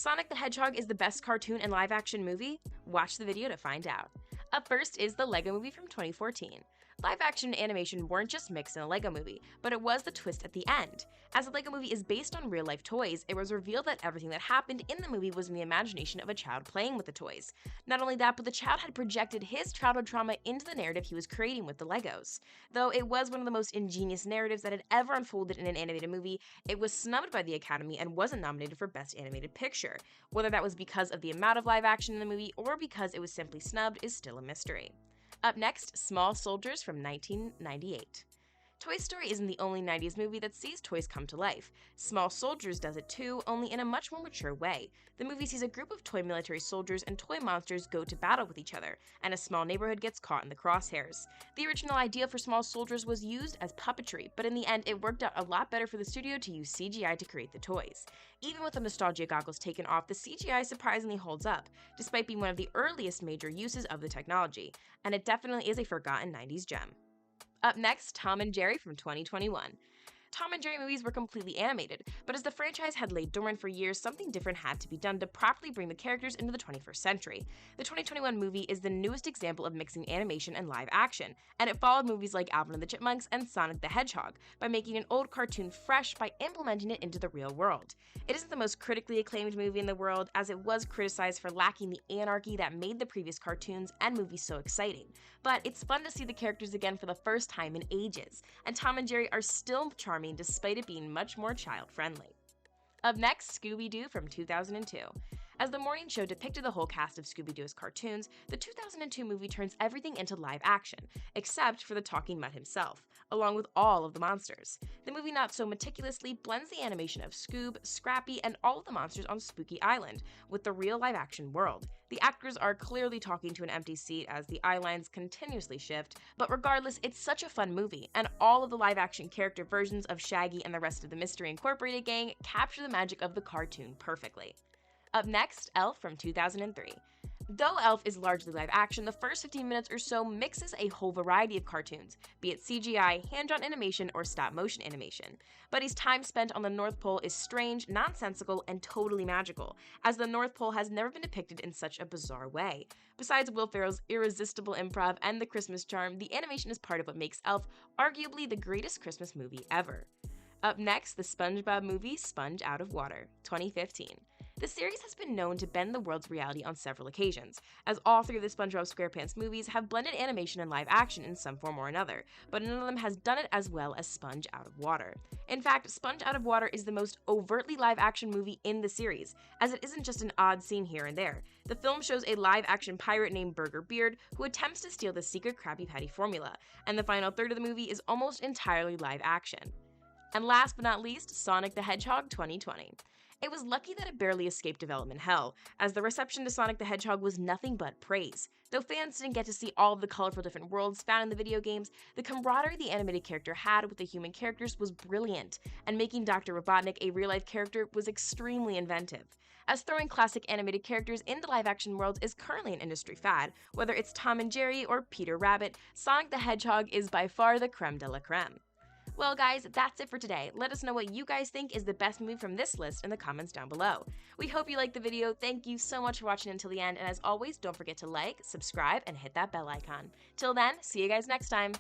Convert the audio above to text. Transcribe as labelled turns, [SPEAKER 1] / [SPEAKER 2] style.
[SPEAKER 1] Sonic the Hedgehog is the best cartoon and live-action movie? Watch the video to find out. Up first is the Lego Movie from 2014. Live-action and animation weren't just mixed in a Lego Movie, but it was the twist at the end. As the Lego Movie is based on real-life toys, it was revealed that everything that happened in the movie was in the imagination of a child playing with the toys. Not only that, but the child had projected his childhood trauma into the narrative he was creating with the Legos. Though it was one of the most ingenious narratives that had ever unfolded in an animated movie, it was snubbed by the Academy and wasn't nominated for Best Animated Picture. Whether that was because of the amount of live action in the movie or because it was simply snubbed is still a mystery. Up next, Small Soldiers from 1998. Toy Story isn't the only 90s movie that sees toys come to life. Small Soldiers does it too, only in a much more mature way. The movie sees a group of toy military soldiers and toy monsters go to battle with each other, and a small neighborhood gets caught in the crosshairs. The original idea for Small Soldiers was used as puppetry, but in the end it worked out a lot better for the studio to use CGI to create the toys. Even with the nostalgia goggles taken off, the CGI surprisingly holds up, despite being one of the earliest major uses of the technology, and it definitely is a forgotten 90s gem. Up next, Tom and Jerry from 2021. Tom and Jerry movies were completely animated, but as the franchise had laid dormant for years, something different had to be done to properly bring the characters into the 21st century. The 2021 movie is the newest example of mixing animation and live action, and it followed movies like Alvin and the Chipmunks and Sonic the Hedgehog by making an old cartoon fresh by implementing it into the real world. It isn't the most critically acclaimed movie in the world, as it was criticized for lacking the anarchy that made the previous cartoons and movies so exciting, but it's fun to see the characters again for the first time in ages, and Tom and Jerry are still charming despite it being much more child-friendly. Up next, Scooby-Doo from 2002. As the morning show depicted the whole cast of Scooby-Doo as cartoons, the 2002 movie turns everything into live action, except for the talking mutt himself, along with all of the monsters. The movie not so meticulously blends the animation of Scoob, Scrappy, and all of the monsters on Spooky Island with the real live-action world. The actors are clearly talking to an empty seat as the eye lines continuously shift, but regardless, it's such a fun movie, and all of the live-action character versions of Shaggy and the rest of the Mystery Incorporated gang capture the magic of the cartoon perfectly. Up next, Elf from 2003. Though Elf is largely live action, the first 15 minutes or so mixes a whole variety of cartoons, be it CGI, hand-drawn animation, or stop-motion animation. Buddy's time spent on the North Pole is strange, nonsensical, and totally magical, as the North Pole has never been depicted in such a bizarre way. Besides Will Ferrell's irresistible improv and the Christmas charm, the animation is part of what makes Elf arguably the greatest Christmas movie ever. Up next, the SpongeBob movie Sponge Out of Water, 2015. The series has been known to bend the world's reality on several occasions, as all three of the SpongeBob SquarePants movies have blended animation and live action in some form or another, but none of them has done it as well as Sponge Out of Water. In fact, Sponge Out of Water is the most overtly live action movie in the series, as it isn't just an odd scene here and there. The film shows a live action pirate named Burger Beard who attempts to steal the secret Krabby Patty formula, and the final third of the movie is almost entirely live action. And last but not least, Sonic the Hedgehog 2020. It was lucky that it barely escaped development hell, as the reception to Sonic the Hedgehog was nothing but praise. Though fans didn't get to see all of the colorful different worlds found in the video games, the camaraderie the animated character had with the human characters was brilliant, and making Dr. Robotnik a real-life character was extremely inventive. As throwing classic animated characters into live-action worlds is currently an industry fad, whether it's Tom and Jerry or Peter Rabbit, Sonic the Hedgehog is by far the creme de la creme. Well guys, that's it for today. Let us know what you guys think is the best movie from this list in the comments down below. We hope you liked the video, thank you so much for watching until the end, and as always, don't forget to like, subscribe, and hit that bell icon. Till then, see you guys next time!